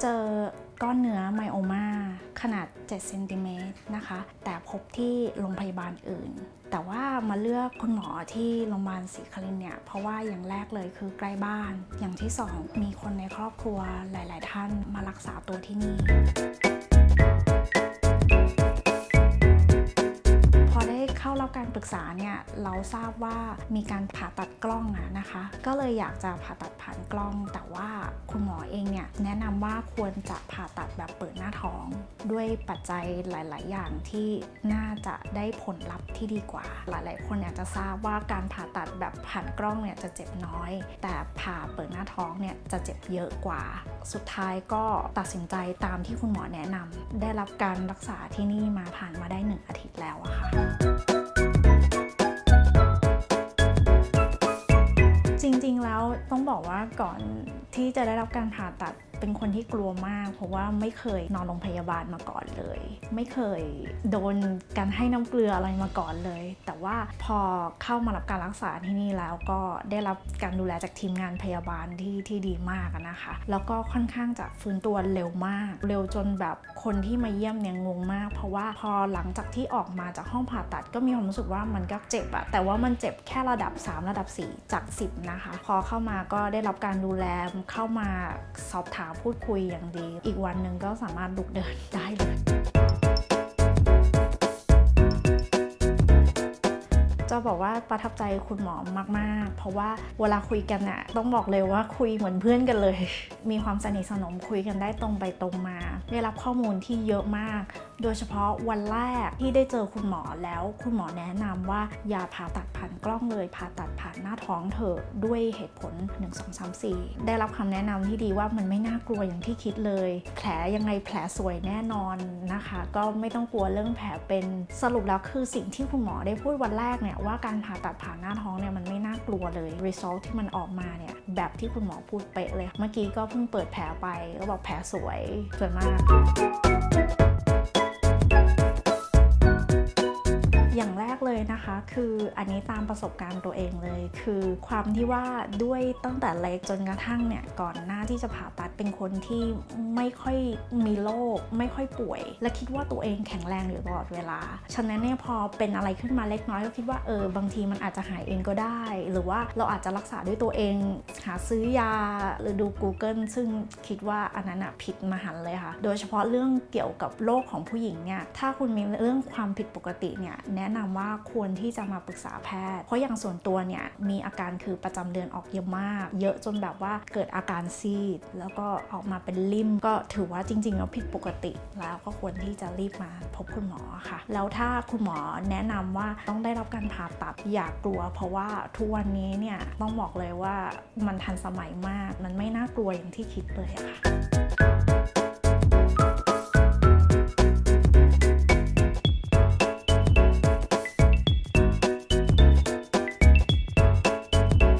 เจอก้อนเนื้อไมโอมาขนาด7เซนติเมตรนะคะแต่พบที่โรงพยาบาลอื่นแต่ว่ามาเลือกคุณหมอที่โรงพยาบาลศรีนครินทร์เนี่ยเพราะว่าอย่างแรกเลยคือใกล้บ้านอย่างที่สองมีคนในครอบครัวหลายๆท่านมารักษาตัวที่นี่เข้ารับการปรึกษาเนี่ยเราทราบว่ามีการผ่าตัดกล้องนะคะก็เลยอยากจะผ่าตัดผ่านกล้องแต่ว่าคุณหมอเองเนี่ยแนะนำว่าควรจะผ่าตัดแบบเปิดหน้าท้องด้วยปัจจัยหลายๆอย่างที่น่าจะได้ผลลัพธ์ที่ดีกว่าหลายๆคนอยากจะทราบว่าการผ่าตัดแบบผ่านกล้องเนี่ยจะเจ็บน้อยแต่ผ่าเปิดหน้าท้องเนี่ยจะเจ็บเยอะกว่าสุดท้ายก็ตัดสินใจตามที่คุณหมอแนะนำได้รับการรักษาที่นี่มาผ่านมาได้1 อาทิตย์แล้วอะค่ะจริงๆแล้วต้องบอกว่าก่อนที่จะได้รับการผ่าตัดเป็นคนที่กลัวมากเพราะว่าไม่เคยนอนโรงพยาบาลมาก่อนเลยไม่เคยโดนการให้น้ำเกลืออะไรมาก่อนเลยแต่ว่าพอเข้ามารับการรักษาที่นี่แล้วก็ได้รับการดูแลจากทีมงานพยาบาลที่ดีมากนะคะแล้วก็ค่อนข้างจะฟื้นตัวเร็วมากเร็วจนแบบคนที่มาเยี่ยมเนี่ยงงมากเพราะว่าพอหลังจากที่ออกมาจากห้องผ่าตัดก็มีความรู้สึกว่ามันก็เจ็บอะแต่ว่ามันเจ็บแค่ระดับ3ระดับ4จาก10นะคะพอเข้ามาก็ได้รับการดูแลเข้ามาสอบถามพูดคุยอย่างดีอีกวันหนึ่งก็สามารถลุกเดินได้เลยจะบอกว่าประทับใจคุณหมอมากๆเพราะว่าเวลาคุยกันน่ะต้องบอกเลยว่าคุยเหมือนเพื่อนกันเลยมีความสนิทสนมคุยกันได้ตรงไปตรงมาได้รับข้อมูลที่เยอะมากโดยเฉพาะวันแรกที่ได้เจอคุณหมอแล้วคุณหมอแนะนำว่าอย่าผ่าตัดผ่านกล้องเลยผ่าตัดผ่านหน้าท้องเถอะด้วยเหตุผล1 2 3 4ได้รับคำแนะนำที่ดีว่ามันไม่น่ากลัวอย่างที่คิดเลยแผลยังไงแผลสวยแน่นอนนะคะก็ไม่ต้องกลัวเรื่องแผลเป็นสรุปแล้วคือสิ่งที่คุณหมอได้พูดวันแรกเนี่ยว่าการผ่าตัดผ่านหน้าท้องเนี่ยมันไม่น่ากลัวเลย result ที่มันออกมาเนี่ยแบบที่คุณหมอพูดเป๊ะเลยเมื่อกี้ก็เพิ่งเปิดแผลไปก็บอกแผลสวยมากอย่างแรกเลยนะคะคืออันนี้ตามประสบการณ์ตัวเองเลยคือความที่ว่าด้วยตั้งแต่เล็กจนกระทั่งเนี่ยก่อนหน้าที่จะผ่าตัดเป็นคนที่ไม่ค่อยมีโรคไม่ค่อยป่วยและคิดว่าตัวเองแข็งแรงอยู่ตลอดเวลาฉะนั้นเนี่ยพอเป็นอะไรขึ้นมาเล็กน้อยก็คิดว่าบางทีมันอาจจะหายเองก็ได้หรือว่าเราอาจจะรักษาด้วยตัวเองหาซื้อยาหรือดู Google ซึ่งคิดว่าอันนั้นผิดมหันต์เลยค่ะโดยเฉพาะเรื่องเกี่ยวกับโรคของผู้หญิงเนี่ยถ้าคุณมีเรื่องความผิดปกติเนี่ยแนะนำว่าควรที่จะมาปรึกษาแพทย์เพราะอย่างส่วนตัวเนี่ยมีอาการคือประจำเดือนออกเยอะมากเยอะจนแบบว่าเกิดอาการซีดแล้วก็ออกมาเป็นลิ่มก็ถือว่าจริงๆแล้วผิดปกติแล้วก็ควรที่จะรีบมาพบคุณหมอค่ะแล้วถ้าคุณหมอแนะนำว่าต้องได้รับการผ่าตัดอย่ากลัวเพราะว่าทุกวันนี้เนี่ยต้องบอกเลยว่ามันทันสมัยมากมันไม่น่ากลัวอย่างที่คิดเลยค่ะ